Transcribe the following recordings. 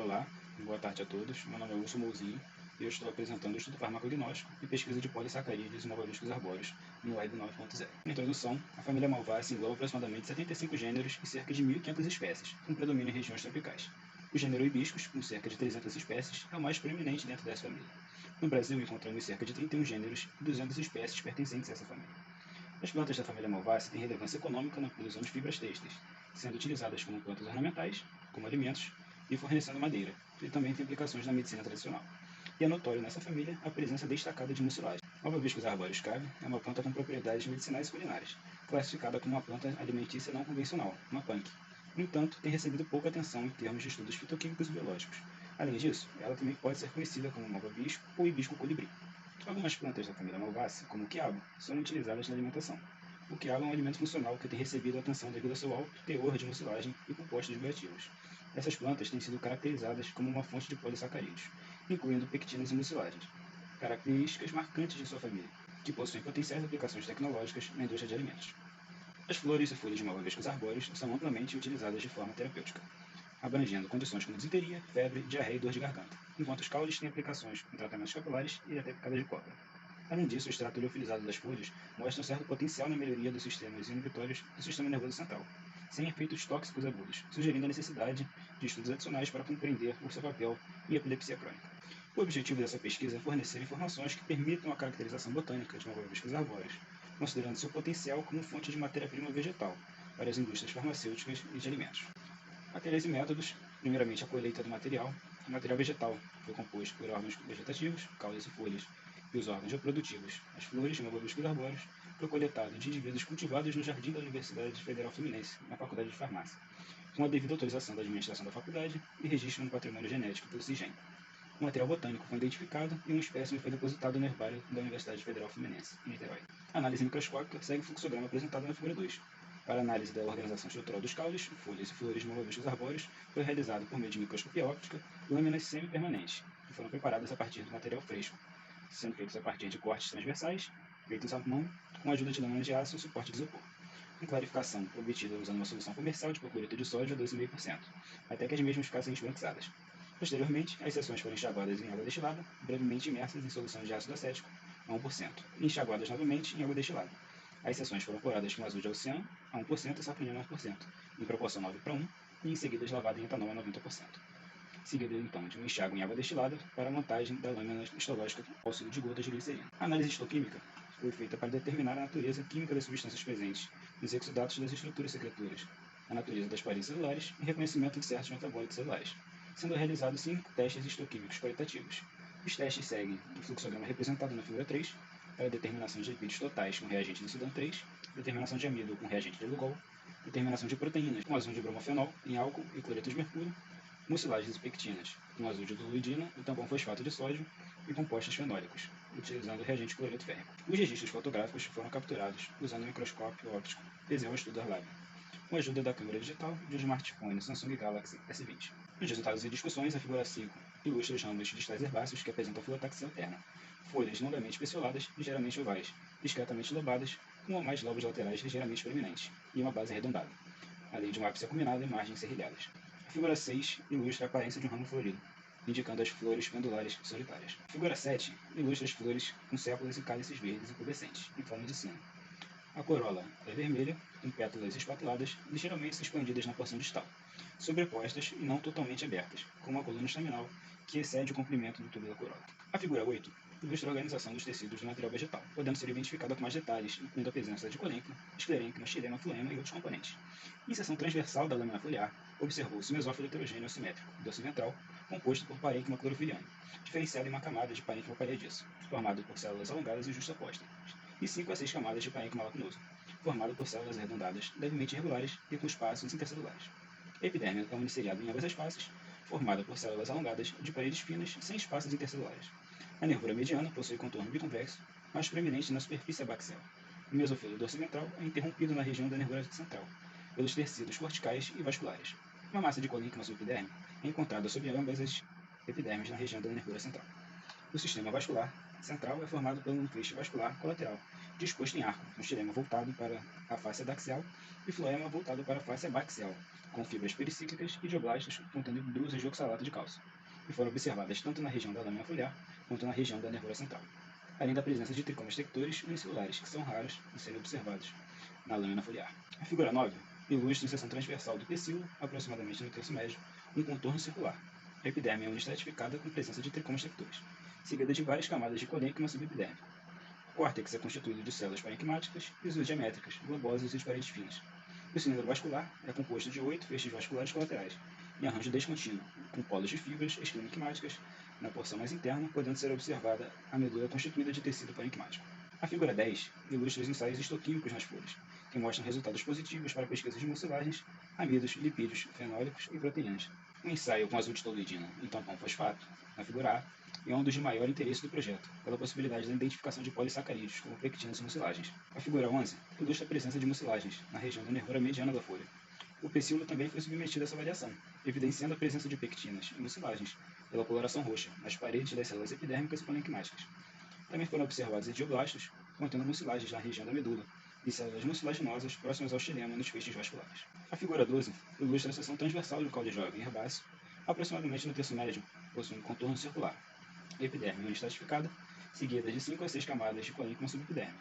Olá, boa tarde a todos. Meu nome é Wilson Mouzinho e eu estou apresentando o estudo farmacognóstico e pesquisa de polissacarídeos e malvaviscos arbóreos no Web 9.0. Na introdução, a família Malvaceae engloba aproximadamente 75 gêneros e cerca de 1.500 espécies, com predomínio em regiões tropicais. O gênero Hibiscus, com cerca de 300 espécies, é o mais proeminente dentro dessa família. No Brasil, encontramos cerca de 31 gêneros e 200 espécies pertencentes a essa família. As plantas da família Malvaceae têm relevância econômica na produção de fibras têxteis, sendo utilizadas como plantas ornamentais, como alimentos e fornecendo madeira, e também tem implicações na medicina tradicional. E é notório nessa família a presença destacada de mucilagem. Malvaviscus arboreus cave é uma planta com propriedades medicinais e culinárias, classificada como uma planta alimentícia não convencional, uma PANC. No entanto, tem recebido pouca atenção em termos de estudos fitoquímicos e biológicos. Além disso, ela também pode ser conhecida como malvavisco ou hibisco colibri. Algumas plantas da família Malvaceae, como o quiabo, são utilizadas na alimentação. O quiabo é um alimento funcional que tem recebido atenção devido ao seu alto teor de mucilagem e compostos bioativos. Essas plantas têm sido caracterizadas como uma fonte de polissacarídeos, incluindo pectinas e mucilagens, características marcantes de sua família, que possuem potenciais aplicações tecnológicas na indústria de alimentos. As flores e folhas de malvaviscos arbóreos são amplamente utilizadas de forma terapêutica, abrangendo condições como disenteria, febre, diarreia e dor de garganta, enquanto os caules têm aplicações em tratamentos capilares e até picada de cobra. Além disso, o extrato oleofilizado das folhas mostra um certo potencial na melhoria dos sistemas inibitórios do sistema nervoso central, sem efeitos tóxicos agudos, sugerindo a necessidade de estudos adicionais para compreender o seu papel em epilepsia crônica. O objetivo dessa pesquisa é fornecer informações que permitam a caracterização botânica de malvaviscos arbóreos, considerando seu potencial como fonte de matéria-prima vegetal para as indústrias farmacêuticas e de alimentos. Materiais e métodos: primeiramente a colheita do material. O material vegetal foi composto por órgãos vegetativos, caules e folhas, e os órgãos reprodutivos. As flores de malvaviscos arbóreos foi coletado de indivíduos cultivados no jardim da Universidade Federal Fluminense, na Faculdade de Farmácia, com a devida autorização da administração da faculdade e registro no patrimônio genético pelo CIGEM. O material botânico foi identificado e um espécime foi depositado no herbário da Universidade Federal Fluminense, em Niterói. A análise microscópica segue o fluxograma apresentado na figura 2. Para a análise da organização estrutural dos caules, folhas e flores de malvaviscos arbóreos, foi realizado por meio de microscopia óptica lâminas semi-permanentes, que foram preparadas a partir do material fresco, sendo feitos a partir de cortes transversais, feitos à mão, com a ajuda de lâminas de aço e suporte de isopor. Com clarificação obtida usando uma solução comercial de percloreto de sódio a 2,5%, até que as mesmas ficassem esbranquiçadas. Posteriormente, as seções foram enxaguadas em água destilada, brevemente imersas em solução de ácido acético a 1%, e enxaguadas novamente em água destilada. As seções foram cloradas com azul de oceano a 1% e safranina a 1%, em proporção 9:1, e em seguida lavadas em etanol a 90%. Seguida então de um enxágue em água destilada para a montagem da lâmina histológica com auxílio de gotas de glicerina. A análise histoquímica foi feita para determinar a natureza química das substâncias presentes nos exudatos das estruturas secretórias, a natureza das paredes celulares e reconhecimento de certos metabólitos celulares, sendo realizados 5 testes histoquímicos qualitativos. Os testes seguem o fluxograma representado na figura 3, para determinação de lipídios totais com reagente de Sudan 3, determinação de amido com reagente de Lugol, determinação de proteínas com azul de bromofenol em álcool e cloreto de mercúrio, mucilagens e pectinas com azul de toluidina e tampão fosfato de sódio e compostos fenólicos, utilizando o reagente cloreto férrico. Os registros fotográficos foram capturados usando o microscópio óptico Teseo Studer Lab, com a ajuda da câmera digital de um smartphone Samsung Galaxy S20. Nos resultados e discussões, a figura 5 ilustra os ramos de distais herbáceos que apresentam filotaxia alterna, folhas longamente pecioladas, ligeiramente ovais, discretamente lobadas, com ou mais lobos laterais ligeiramente proeminentes, e uma base arredondada, além de um ápice acuminado e margens serrilhadas. A figura 6 ilustra a aparência de um ramo florido, indicando as flores pendulares solitárias. A figura 7 ilustra as flores com sépalas e cálices verdes e pubescentes, em forma de sino. A corola é vermelha, com pétalas espatuladas, ligeiramente expandidas na porção distal, sobrepostas e não totalmente abertas, com uma coluna estaminal que excede o comprimento do tubo da corola. A figura 8 ilustra a organização dos tecidos do material vegetal, podendo ser identificada com mais detalhes, incluindo a presença de colênquima, esclerênquima, xilema, floema e outros componentes. Em seção transversal da lâmina foliar, observou-se um mesófilo heterogêneo assimétrico, dorso ventral, composto por parênquima clorofiliana, diferenciado em uma camada de parênquima parediço, formado por células alongadas e justapostas, e 5 a 6 camadas de parênquima lacunoso, formado por células arredondadas, levemente irregulares e com espaços intercelulares. A epiderme é uniceriada em ambas as faces, formada por células alongadas de paredes finas sem espaços intercelulares. A nervura mediana possui contorno biconvexo, mais proeminente na superfície abaxial. O mesofilo dorsiventral é interrompido na região da nervura central, pelos tecidos corticais e vasculares. Uma massa de colênquima subepiderme é encontrada sob ambas as epidermes na região da nervura central. O sistema vascular central é formado por um feixe vascular colateral, disposto em arco, com xilema voltado para a face adaxial e floema voltado para a face abaxial, com fibras pericíclicas e dioblastos contendo drusas de oxalato de cálcio, e foram observadas tanto na região da lâmina foliar quanto na região da nervura central, além da presença de tricomas tectores unicelulares, que são raros de serem observados na lâmina foliar. A figura 9 ilustra em seção transversal do pecíolo, aproximadamente no terço médio, um contorno circular. A epiderme é unistratificada com presença de tricomas tectores, seguida de várias camadas de colênquima subepidérmico. O córtex é constituído de células parenquimáticas e isodiamétricas, globosas e de paredes finas. O cilindro vascular é composto de 8 feixes vasculares colaterais, em arranjo descontínuo, com polos de fibras escleroquimáticas na porção mais interna, podendo ser observada a medula constituída de tecido parenquimático. A figura 10 ilustra os ensaios histoquímicos nas folhas, que mostram resultados positivos para pesquisas de mucilagens, amidos, lipídios, fenólicos e proteínas. O ensaio com azul de toluidina em tampão fosfato, na figura A, é um dos de maior interesse do projeto, pela possibilidade da identificação de polissacarídeos, como pectinas e mucilagens. A figura 11 ilustra a presença de mucilagens na região da nervura mediana da folha. O pecíolo também foi submetido a essa avaliação, evidenciando a presença de pectinas e mucilagens, pela coloração roxa, nas paredes das células epidérmicas e parenquimáticas. Também foram observados idioblastos, contendo mucilagens na região da medula, e células mucilaginosas próximas ao xilema nos feixes vasculares. A figura 12 ilustra a seção transversal do caule jovem herbáceo, aproximadamente no terço médio, possuindo contorno circular. Epiderme estratificada, seguida de 5 a 6 camadas de colênquima subepiderme.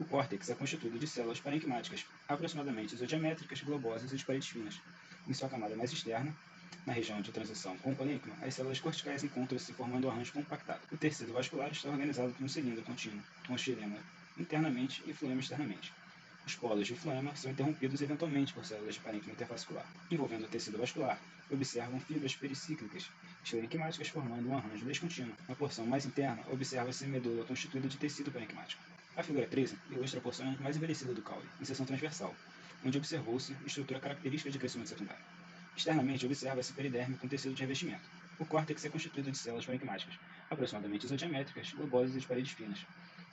O córtex é constituído de células parenquimáticas, aproximadamente isodiamétricas, globosas e de paredes finas. Em sua camada mais externa, na região de transição com o colênquima, as células corticais encontram-se formando um arranjo compactado. O tecido vascular está organizado por um cilindro contínuo, com xilema internamente e floema externamente. Os polos de floema são interrompidos eventualmente por células de parênquima intervascular. Envolvendo o tecido vascular, observam fibras pericíclicas, esclerenquimáticas formando um arranjo descontínuo. Na porção mais interna, observa-se medula constituída de tecido parenquimático. A figura 13 ilustra a porção mais envelhecida do caule, em seção transversal, onde observou-se estrutura característica de crescimento secundário. Externamente, observa-se periderme com tecido de revestimento. O córtex é constituído de células parenquimáticas, aproximadamente isodiamétricas, globosas e de paredes finas.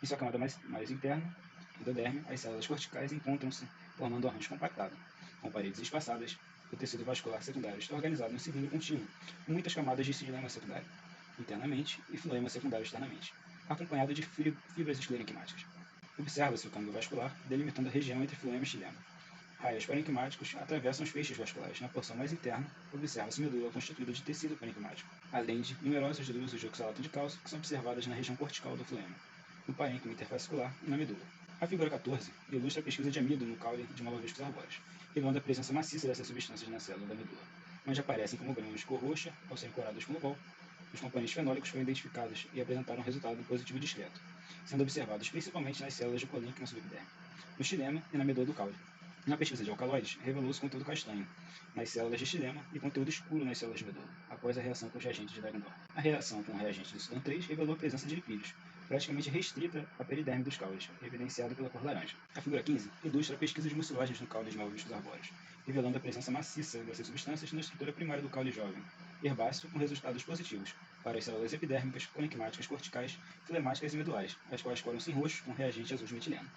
Em sua camada mais interna, endoderme, as células corticais encontram-se formando um arranjo compactado, com paredes espaçadas. O tecido vascular secundário está organizado em um cilindro contínuo, com muitas camadas de xilema secundário, internamente, e floema secundário externamente, acompanhado de fibras esclerenquimáticas. Observa-se o câmbio vascular, delimitando a região entre floema e xilema. Raios parenquimáticos atravessam os feixes vasculares. Na porção mais interna, observa-se medula constituída de tecido parenquimático, além de numerosas drusas de oxalato de cálcio que são observadas na região cortical do floema, no parênquima intervascular e na medula. A figura 14 ilustra a pesquisa de amido no caule de malvaviscos arbóreos, revelando a presença maciça dessas substâncias na célula da medula, onde aparecem como grãos de cor roxa ao serem corados com lubol. Os componentes fenólicos foram identificados e apresentaram um resultado positivo discreto, sendo observados principalmente nas células de colênquima subepiderme, no xilema e na medula do caule. Na pesquisa de alcaloides, revelou-se conteúdo castanho nas células de xilema e conteúdo escuro nas células de medula, após a reação com os reagentes de Dagendorf. A reação com o reagente de Sudan 3 revelou a presença de lipídios, praticamente restrita à periderme dos caules, evidenciado pela cor laranja. A figura 15 ilustra a pesquisa de mucilagens no caule de malvaviscos arbóreos, revelando a presença maciça dessas substâncias na estrutura primária do caule jovem, herbáceo, com resultados positivos para as células epidérmicas, parenquimáticas, corticais, flemáticas e medulares, as quais coram-se em roxo com reagente azul de metileno.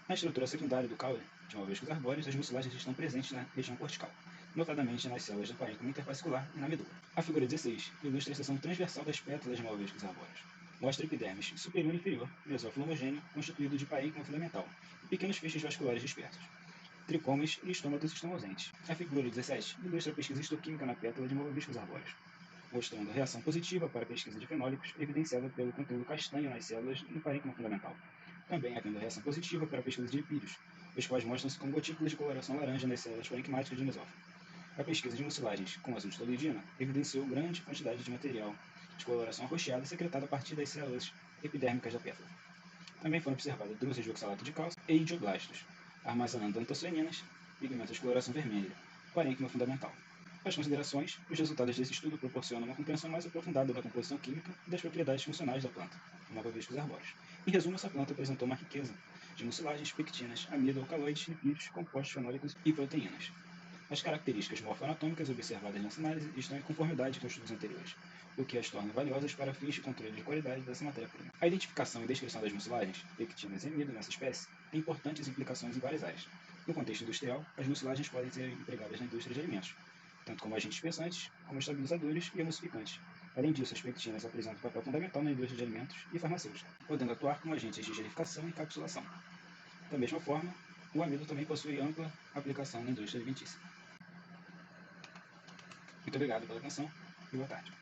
Na estrutura secundária do caule de malvaviscos arbóreos, as mucilagens estão presentes na região cortical, notadamente nas células do parênquima intervascular e na medula. A figura 16 ilustra a seção transversal das pétalas de malvaviscos arbóreos. Mostra epidermes superior e inferior, mesófilo homogêneo, constituído de parênquima filamental e pequenos feixes vasculares dispersos. Tricomas e estômatos estão ausentes. A figura 17 ilustra a pesquisa histoquímica na pétala de malvaviscos arbóreos, mostrando a reação positiva para a pesquisa de fenólicos, evidenciada pelo conteúdo castanho nas células no parênquima fundamental. Também havendo a reação positiva para a pesquisa de lipídios, os quais mostram-se com gotículas de coloração laranja nas células parenquimáticas de mesófilo. A pesquisa de mucilagens com azul de toluidina evidenciou grande quantidade de material de coloração arroxeada secretado a partir das células epidérmicas da pétala. Também foram observadas drusas de oxalato de cálcio e idioblastos, armazenando antocianinas, pigmentos de coloração vermelha, parênquima fundamental. As considerações, os resultados desse estudo proporcionam uma compreensão mais aprofundada da composição química e das propriedades funcionais da planta, de malvaviscos arbóreos. Em resumo, essa planta apresentou uma riqueza de mucilagens, pectinas, amido, alcaloides, lipídios, compostos fenólicos e proteínas. As características morfoanatômicas observadas nessa análise estão em conformidade com os estudos anteriores, o que as torna valiosas para fins de controle de qualidade dessa matéria-prima. A identificação e descrição das mucilagens, pectinas e amido nessa espécie tem importantes implicações em várias áreas. No contexto industrial, as mucilagens podem ser empregadas na indústria de alimentos, tanto como agentes espessantes, como estabilizadores e emulsificantes. Além disso, as pectinas apresentam papel fundamental na indústria de alimentos e farmacêutica, podendo atuar como agentes de gelificação e encapsulação. Da mesma forma, o amido também possui ampla aplicação na indústria alimentícia. Muito obrigado pela atenção e boa tarde.